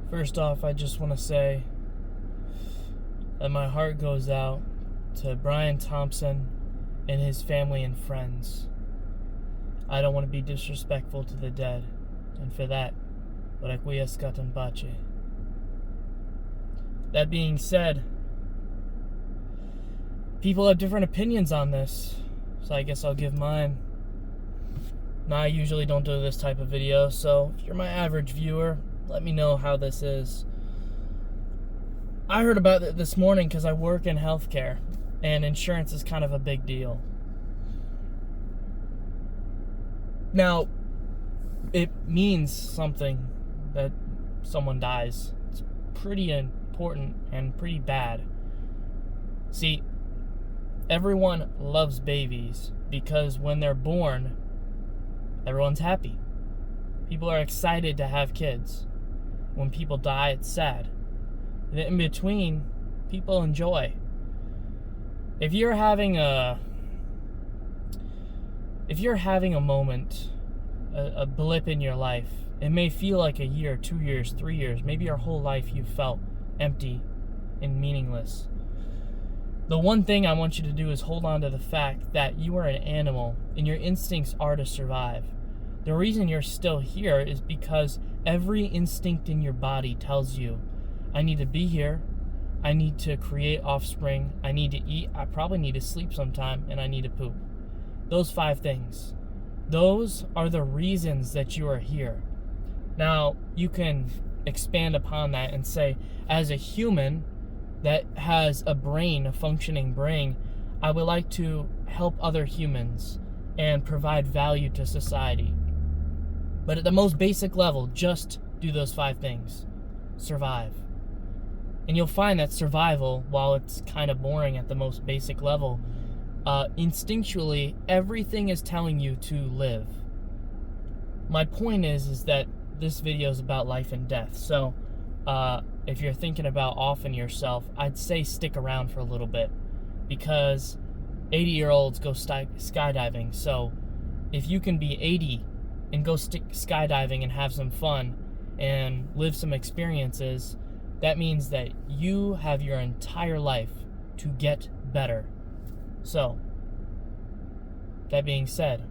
First off, I just want to say that my heart goes out to Brian Thompson and his family and friends. I don't want to be disrespectful to the dead, and for that, requiescat in pace. That being said, people have different opinions on this, so I guess I'll give mine. Now, I usually don't do this type of video, so if you're my average viewer, let me know how this is. I heard about it this morning because I work in healthcare, and insurance is kind of a big deal. Now, it means something that someone dies. It's pretty important and pretty bad. See, everyone loves babies because when they're born, everyone's happy. People are excited to have kids. When people die, it's sad. And in between, people enjoy. If you're having a moment, a blip in your life, it may feel like a year, 2 years, 3 years, maybe your whole life you felt empty and meaningless. The one thing I want you to do is hold on to the fact that you are an animal and your instincts are to survive. The reason you're still here is because every instinct in your body tells you, I need to be here, I need to create offspring, I need to eat, I probably need to sleep sometime, and I need to poop. Those 5 things. Those are the reasons that you are here. Now, you can expand upon that and say, as a human that has a brain, a functioning brain, I would like to help other humans and provide value to society. But at the most basic level, just do those 5 things. Survive. And you'll find that survival, while it's kind of boring at the most basic level, instinctually, everything is telling you to live. My point is that this video is about life and death. So, if you're thinking about offing yourself, I'd say stick around for a little bit, because 80-year-olds go skydiving. So, if you can be 80 and go skydiving and have some fun and live some experiences, that means that you have your entire life to get better. So, that being said,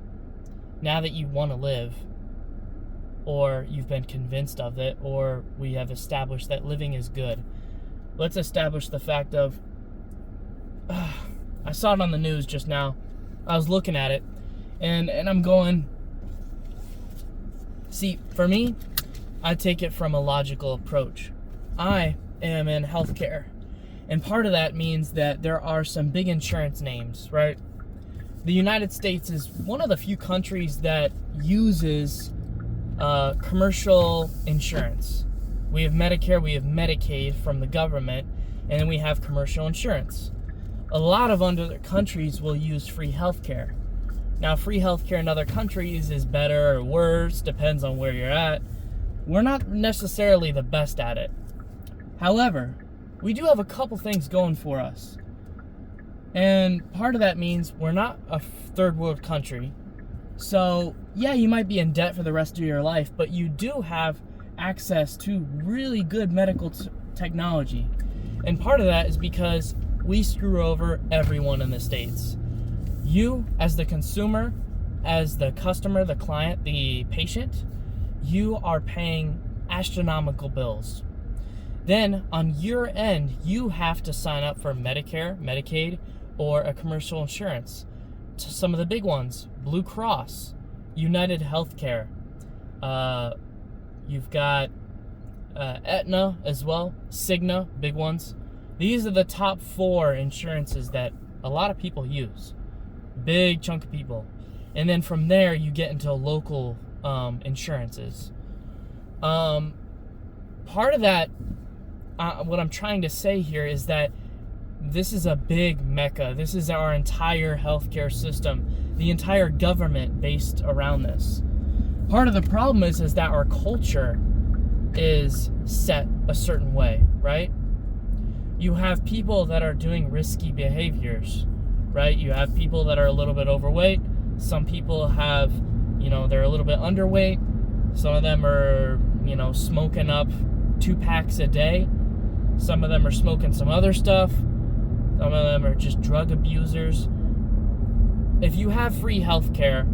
now that you want to live, or you've been convinced of it, or we have established that living is good, let's establish the fact of, I saw it on the news just now, I was looking at it, and I'm going, see, for me, I take it from a logical approach. I am in healthcare, and part of that means that there are some big insurance names, right? The United States is one of the few countries that uses commercial insurance. We have Medicare, we have Medicaid from the government, and then we have commercial insurance. A lot of other countries will use free healthcare. Now, free healthcare in other countries is better or worse, depends on where you're at. We're not necessarily the best at it. However, we do have a couple things going for us. And part of that means we're not a third world country. So, yeah, you might be in debt for the rest of your life, but you do have access to really good medical technology. And part of that is because we screw over everyone in the States. You, as the consumer, as the customer, the client, the patient, you are paying astronomical bills. Then, on your end, you have to sign up for Medicare, Medicaid, or a commercial insurance. Some of the big ones, Blue Cross, UnitedHealthcare. You've got Aetna as well, Cigna, big ones. These are the top 4 insurances that a lot of people use. Big chunk of people. And then from there, you get into local insurances. Part of that, what I'm trying to say here is that this is a big mecca. This is our entire healthcare system, the entire government based around this. Part of the problem is that our culture is set a certain way, right? You have people that are doing risky behaviors, right? You have people that are a little bit overweight. Some people have, they're a little bit underweight. Some of them are, smoking up 2 packs a day. Some of them are smoking some other stuff. Some of them are just drug abusers. If you have free healthcare,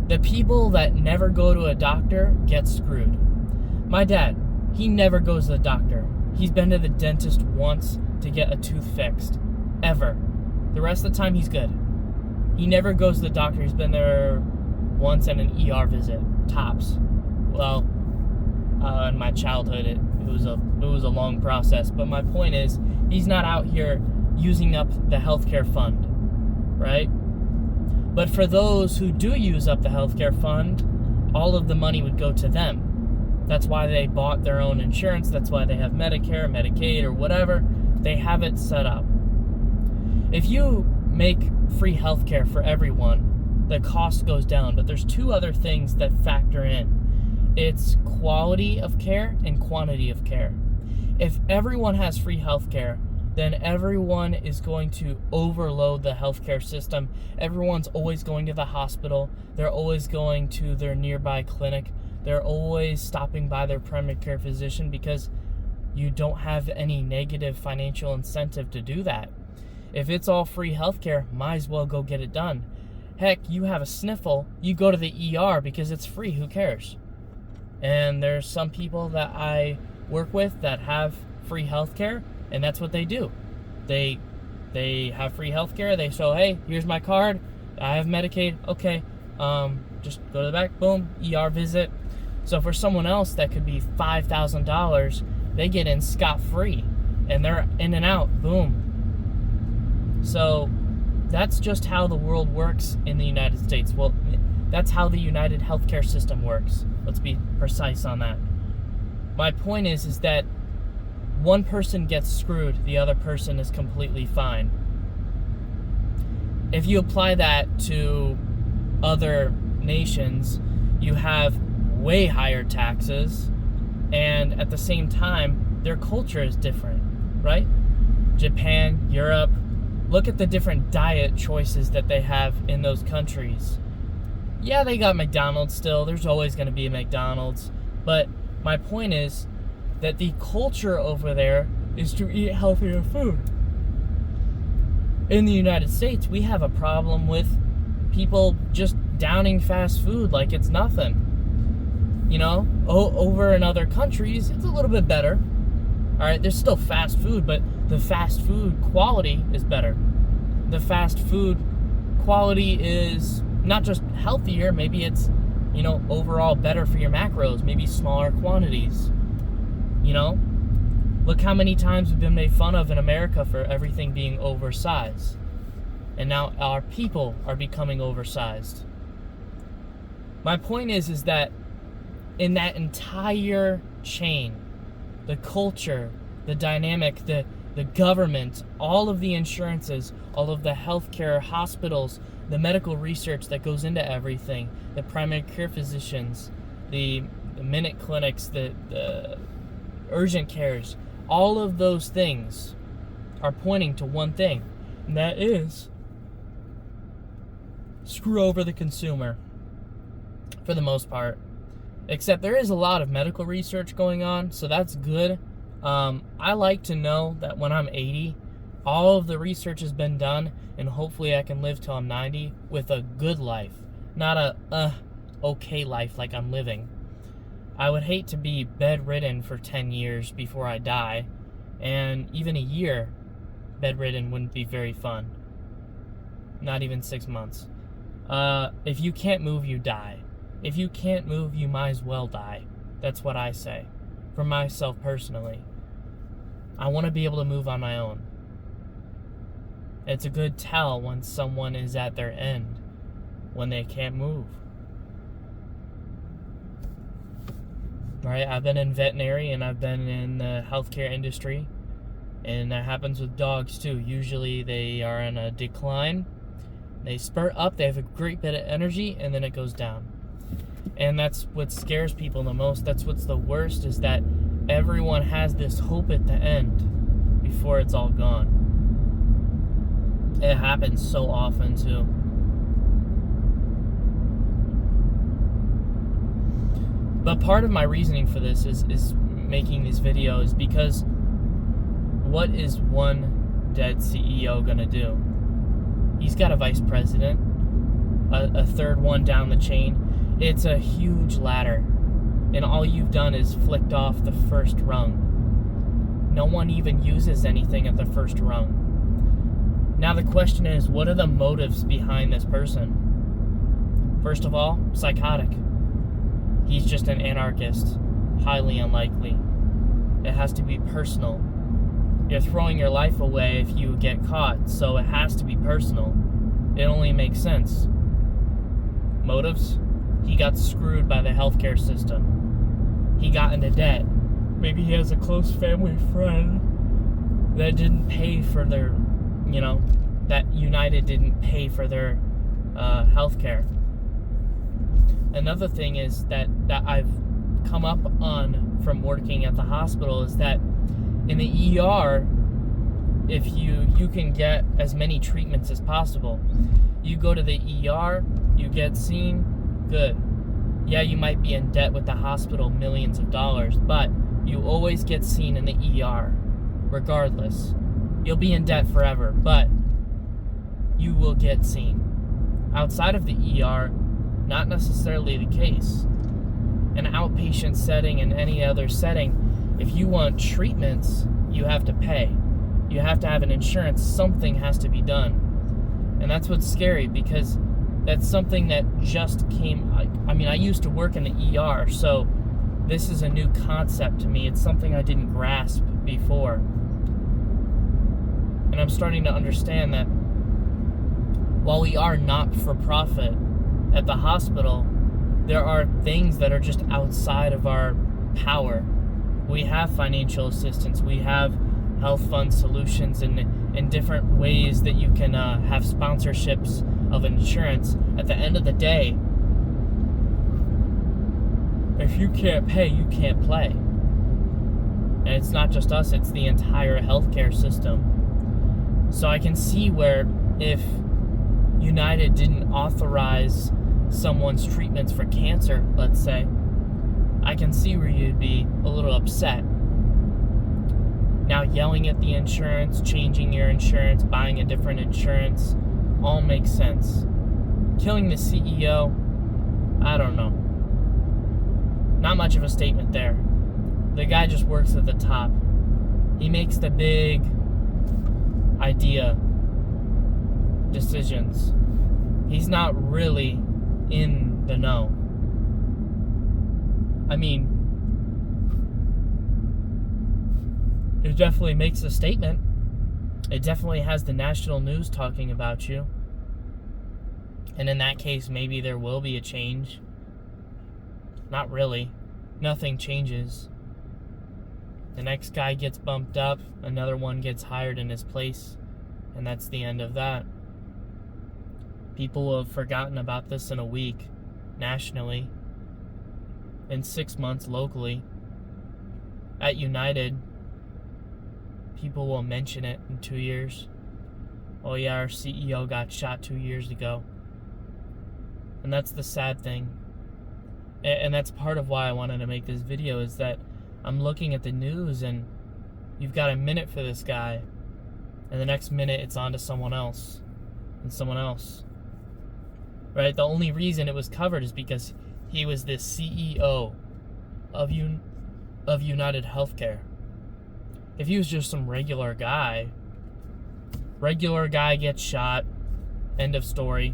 the people that never go to a doctor get screwed. My dad, he never goes to the doctor. He's been to the dentist once to get a tooth fixed. Ever. The rest of the time, he's good. He never goes to the doctor. He's been there once in an ER visit. Tops. Well, in my childhood, it was a long process. But my point is, he's not out here using up the healthcare fund, right? But for those who do use up the healthcare fund, all of the money would go to them. That's why they bought their own insurance. That's why they have Medicare, Medicaid, or whatever. They have it set up. If you make free healthcare for everyone, the cost goes down. But there's 2 other things that factor in. It's quality of care and quantity of care. If everyone has free healthcare, then everyone is going to overload the healthcare system. Everyone's always going to the hospital. They're always going to their nearby clinic. They're always stopping by their primary care physician because you don't have any negative financial incentive to do that. If it's all free healthcare, might as well go get it done. Heck, you have a sniffle, you go to the ER because it's free. Who cares? And there's some people that I work with that have free healthcare, and that's what they do. They have free healthcare. They say, hey, here's my card. I have Medicaid. Okay, just go to the back. Boom, ER visit. So for someone else, that could be $5,000. They get in scot-free, and they're in and out. Boom. So that's just how the world works in the United States. Well, that's how the UnitedHealthcare system works. Let's be precise on that. My point is that one person gets screwed, the other person is completely fine. If you apply that to other nations, you have way higher taxes, and at the same time, their culture is different, right? Japan, Europe, look at the different diet choices that they have in those countries. Yeah, they got McDonald's still. There's always going to be a McDonald's. But my point is that the culture over there is to eat healthier food. In the United States, we have a problem with people just downing fast food like it's nothing. You know, over in other countries, it's a little bit better. All right, there's still fast food, but the fast food quality is better. The fast food quality is not just healthier, maybe it's, you know, overall better for your macros, maybe smaller quantities. You know, look how many times we've been made fun of in America for everything being oversized. And now our people are becoming oversized. My point is that in that entire chain, the culture, the dynamic, the government, all of the insurances, all of the healthcare, hospitals, the medical research that goes into everything, the primary care physicians, the minute clinics, the urgent cares, all of those things are pointing to one thing, and that is screw over the consumer for the most part. Except there is a lot of medical research going on, so that's good. I like to know that when I'm 80, all of the research has been done, and hopefully I can live till I'm 90 with a good life, not a okay life like I'm living. I would hate to be bedridden for 10 years before I die, and even a year bedridden wouldn't be very fun. Not even 6 months. If you can't move, you die. If you can't move, you might as well die. That's what I say. For myself personally. I want to be able to move on my own. It's a good tell when someone is at their end, when they can't move. Right? I've been in veterinary and I've been in the healthcare industry, and that happens with dogs too. Usually they are in a decline. They spurt up, they have a great bit of energy, and then it goes down. And that's what scares people the most. That's what's the worst, is that everyone has this hope at the end before it's all gone. It happens so often too. But part of my reasoning for this is making these videos because what is one dead CEO gonna do? He's got a vice president, a third one down the chain. It's a huge ladder, and all you've done is flicked off the first rung. No one even uses anything at the first rung. Now the question is, what are the motives behind this person? First of all, psychotic. He's just an anarchist. Highly unlikely. It has to be personal. You're throwing your life away if you get caught, so it has to be personal. It only makes sense. Motives? He got screwed by the healthcare system. He got into debt. Maybe he has a close family friend that didn't pay for their, that United didn't pay for their healthcare. Another thing is that I've come up on from working at the hospital is that in the ER, if you can get as many treatments as possible. You go to the ER, you get seen, good. Yeah, you might be in debt with the hospital, millions of dollars, but you always get seen in the ER, regardless. You'll be in debt forever, but you will get seen. Outside of the ER, not necessarily the case. An outpatient setting and any other setting, if you want treatments, you have to pay. You have to have an insurance. Something has to be done. And that's what's scary, because that's something that just came. I used to work in the ER, so this is a new concept to me. It's something I didn't grasp before. And I'm starting to understand that while we are not for profit at the hospital, there are things that are just outside of our power. We have financial assistance. We have health fund solutions and different ways that you can have sponsorships of insurance. At the end of the day, if you can't pay, you can't play. And it's not just us, it's the entire healthcare system. So I can see where if United didn't authorize someone's treatments for cancer, let's say, I can see where you'd be a little upset. Now, yelling at the insurance, changing your insurance, buying a different insurance, all makes sense. Killing the CEO, I don't know. Not much of a statement there. The guy just works at the top. He makes the big idea decisions. He's not really in the know. It definitely makes a statement. It definitely has the national news talking about you. And in that case, maybe there will be a change. Not really. Nothing changes. The next guy gets bumped up, another one gets hired in his place, and that's the end of that. People will have forgotten about this in a week, nationally, in 6 months locally. At United, people will mention it in 2 years. Oh yeah, our CEO got shot 2 years ago. And that's the sad thing. And that's part of why I wanted to make this video, is that I'm looking at the news and you've got a minute for this guy, and the next minute it's on to someone else and someone else. Right? The only reason it was covered is because he was the CEO of UnitedHealthcare. If he was just some regular guy gets shot, end of story.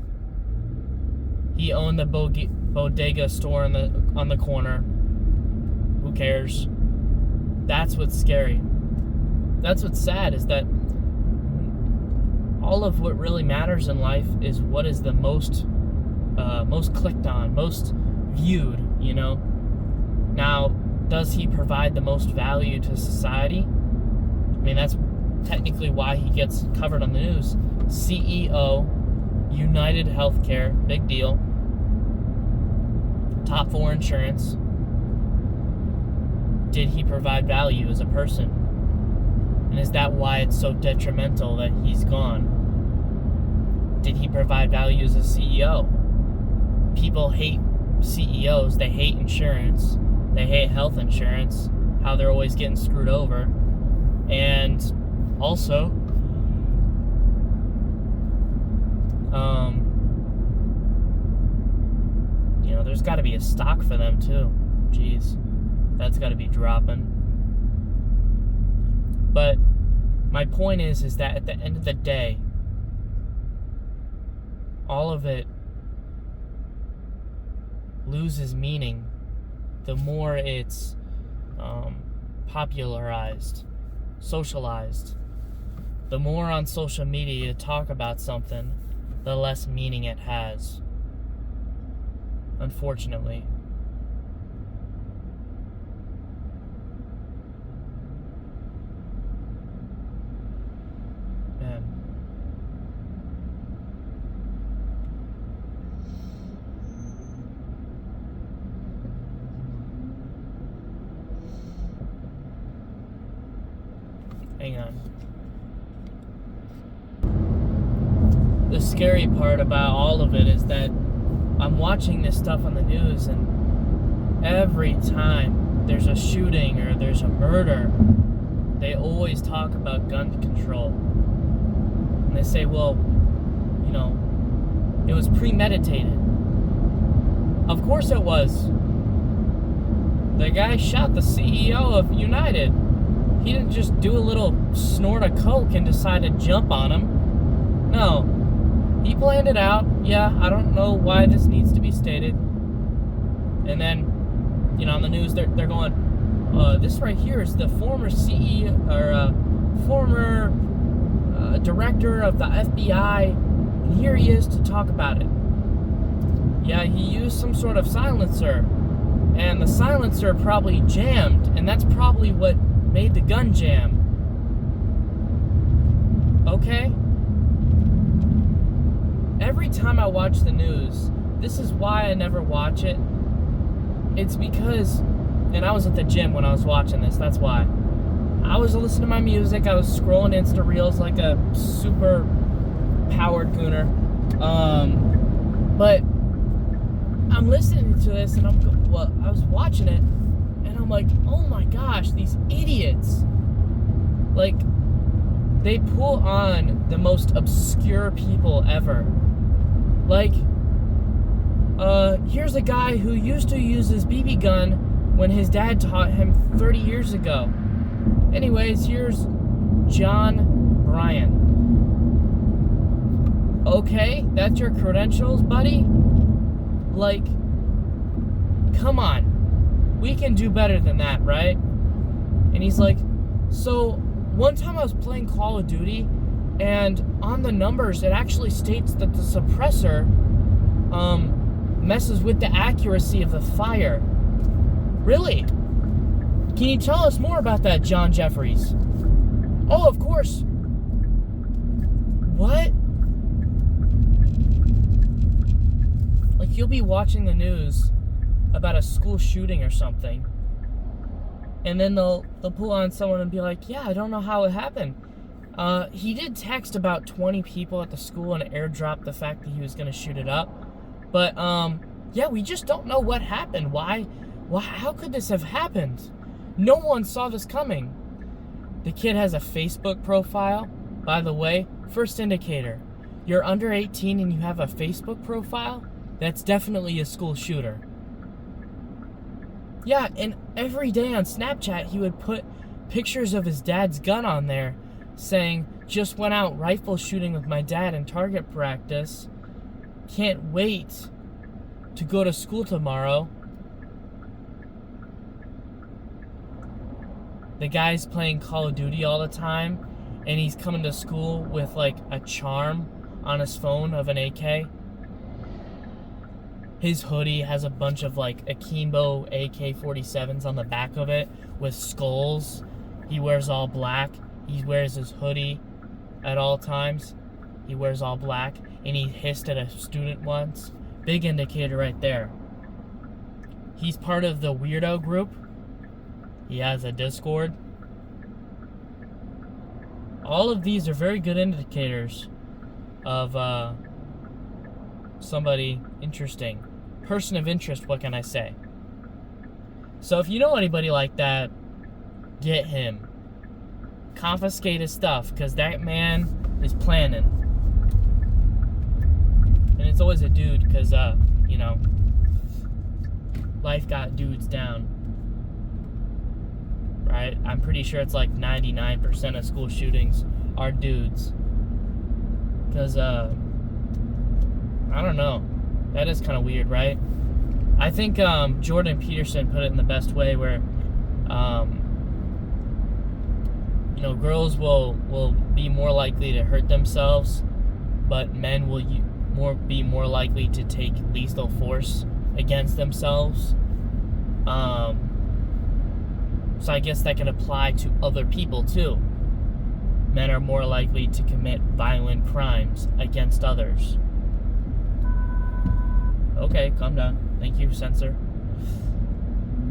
He owned the bodega store on the corner. Who cares? That's what's scary. That's what's sad, is that all of what really matters in life is what is the most clicked on, most viewed, Now, does he provide the most value to society? That's technically why he gets covered on the news. CEO, UnitedHealthcare, big deal. Top 4 insurance. Did he provide value as a person? And is that why it's so detrimental that he's gone? Did he provide value as a CEO? People hate CEOs. They hate insurance. They hate health insurance. how they're always getting screwed over. And also, there's got to be a stock for them too. Jeez, that's got to be dropping. But my point is that at the end of the day, all of it loses meaning the more it's popularized, socialized. The more on social media you talk about something, the less meaning it has. Unfortunately. Man. Hang on. The scary part about all of it is that I'm watching this stuff on the news, and every time there's a shooting or there's a murder, they always talk about gun control. And they say, well, it was premeditated. Of course it was. The guy shot the CEO of United. He didn't just do a little snort of coke and decide to jump on him. No. He planned it out. Yeah, I don't know why this needs to be stated. And then, on the news, they're going, this right here is the former CEO, or former director of the FBI, and here he is to talk about it. Yeah, he used some sort of silencer, and the silencer probably jammed, and that's probably what made the gun jam. Okay? Every time I watch the news, this is why I never watch it. It's because, and I was at the gym when I was watching this, that's why. I was listening to my music, I was scrolling Insta Reels like a super powered gooner. But I'm listening to this and I was watching it and I'm like, oh my gosh, these idiots. Like, they pull on the most obscure people ever. Like, here's a guy who used to use his BB gun when his dad taught him 30 years ago. Anyways, here's John Bryan. Okay, that's your credentials, buddy? Like, come on. We can do better than that, right? And he's like, so one time I was playing Call of Duty, and on the numbers, it actually states that the suppressor messes with the accuracy of the fire. Really? Can you tell us more about that, John Jeffries? Oh, of course. What? Like, you'll be watching the news about a school shooting or something, and then they'll pull on someone and be like, yeah, I don't know how it happened. He did text about 20 people at the school and airdrop the fact that he was going to shoot it up. But, yeah, we just don't know what happened. Why? How could this have happened? No one saw this coming. The kid has a Facebook profile. By the way, first indicator. You're under 18 and you have a Facebook profile? That's definitely a school shooter. Yeah, and every day on Snapchat, he would put pictures of his dad's gun on there, saying, just went out rifle shooting with my dad in target practice. Can't wait to go to school tomorrow. The guy's playing Call of Duty all the time, and he's coming to school with like a charm on his phone of an AK. His hoodie has a bunch of like akimbo AK-47s on the back of it with skulls. He wears all black. He wears his hoodie at all times. He wears all black, and he hissed at a student once. Big indicator right there. He's part of the weirdo group. He has a Discord. All of these are very good indicators of somebody interesting. Person of interest, what can I say? So if you know anybody like that, Get him. Confiscate his stuff, because that man is planning. And it's always a dude, because, life got dudes down. Right? I'm pretty sure it's like 99% of school shootings are dudes. Because, I don't know. That is kind of weird, right? I think Jordan Peterson put it in the best way where, girls will be more likely to hurt themselves, but men will be more likely to take lethal force against themselves. So I guess that can apply to other people too. Men are more likely to commit violent crimes against others. Okay, calm down. Thank you, censor.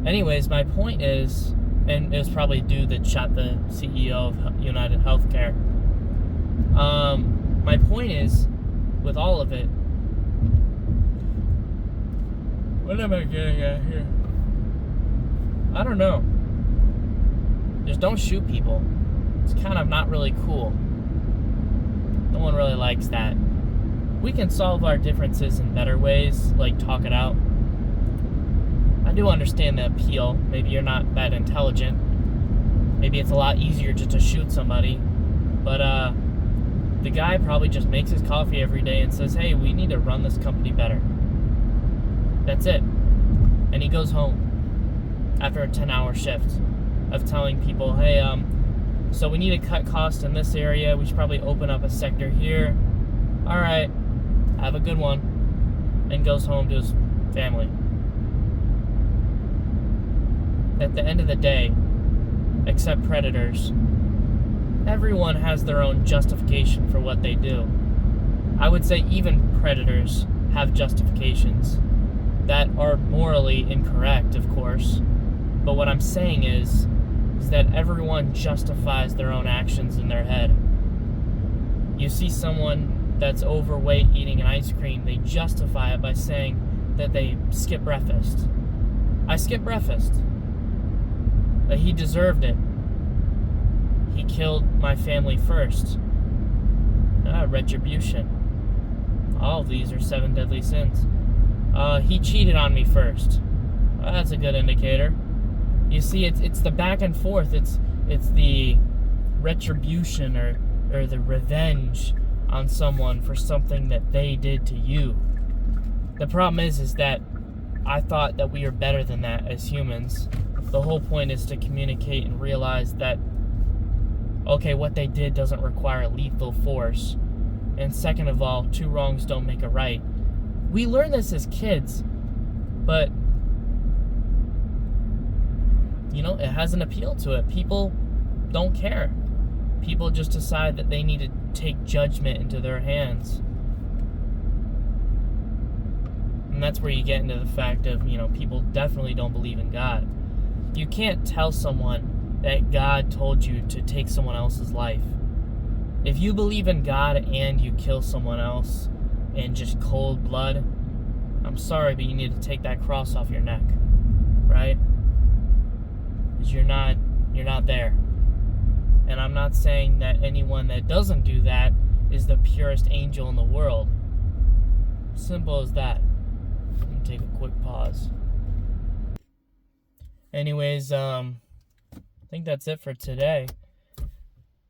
Anyways, my point is, and it was probably a dude that shot the CEO of UnitedHealthcare. My point is, with all of it, what am I getting at here? I don't know. Just don't shoot people. It's kind of not really cool. No one really likes that. We can solve our differences in better ways, like talk it out. I do understand the appeal. Maybe you're not that intelligent. Maybe it's a lot easier just to shoot somebody. But the guy probably just makes his coffee every day and says, hey, we need to run this company better. That's it. And he goes home after a 10-hour shift of telling people, hey, so we need to cut costs in this area. We should probably open up a sector here. All right, have a good one. And goes home to his family. At the end of the day, except predators, everyone has their own justification for what they do. I would say even predators have justifications that are morally incorrect, of course. But what I'm saying is that everyone justifies their own actions in their head. You see someone that's overweight eating an ice cream, they justify it by saying that they skipped breakfast. I skipped breakfast. But he deserved it. He killed my family first. Retribution. All of these are 7 deadly sins. He cheated on me first. That's a good indicator. You see, it's the back and forth. It's the retribution or the revenge on someone for something that they did to you. The problem is that I thought that we are better than that as humans. The whole point is to communicate and realize that, okay, what they did doesn't require lethal force. And second of all, 2 wrongs don't make a right. We learn this as kids, but it has an appeal to it. People don't care. People just decide that they need to take judgment into their hands. And that's where you get into the fact of, people definitely don't believe in God. You can't tell someone that God told you to take someone else's life. If you believe in God and you kill someone else in just cold blood, I'm sorry, but you need to take that cross off your neck, right? Because you're not there. And I'm not saying that anyone that doesn't do that is the purest angel in the world. Simple as that. Let me take a quick pause. Anyways, I think that's it for today.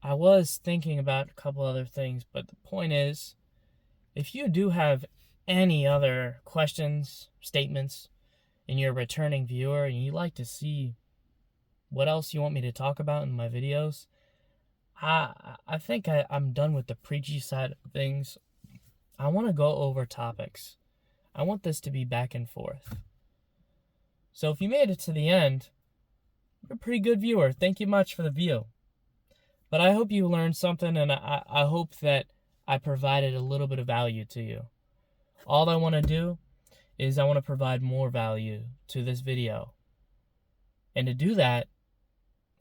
I was thinking about a couple other things, but the point is, if you do have any other questions, statements, and you're a returning viewer and you'd like to see what else you want me to talk about in my videos, I think I'm done with the preachy side of things. I want to go over topics. I want this to be back and forth. So if you made it to the end, you're a pretty good viewer. Thank you much for the view. But I hope you learned something, and I hope that I provided a little bit of value to you. All I want to do is I want to provide more value to this video. And to do that,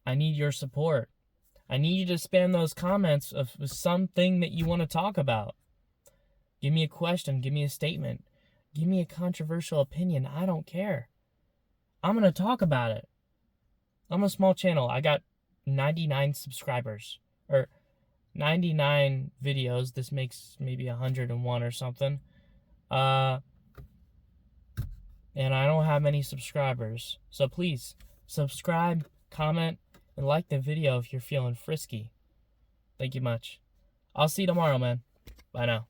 I need your support. I need you to spam those comments of something that you want to talk about. Give me a question. Give me a statement. Give me a controversial opinion. I don't care. I'm going to talk about it. I'm a small channel. I got 99 subscribers. Or 99 videos. This makes maybe 101 or something. And I don't have many subscribers. So please, subscribe, comment, and like the video if you're feeling frisky. Thank you much. I'll see you tomorrow, man. Bye now.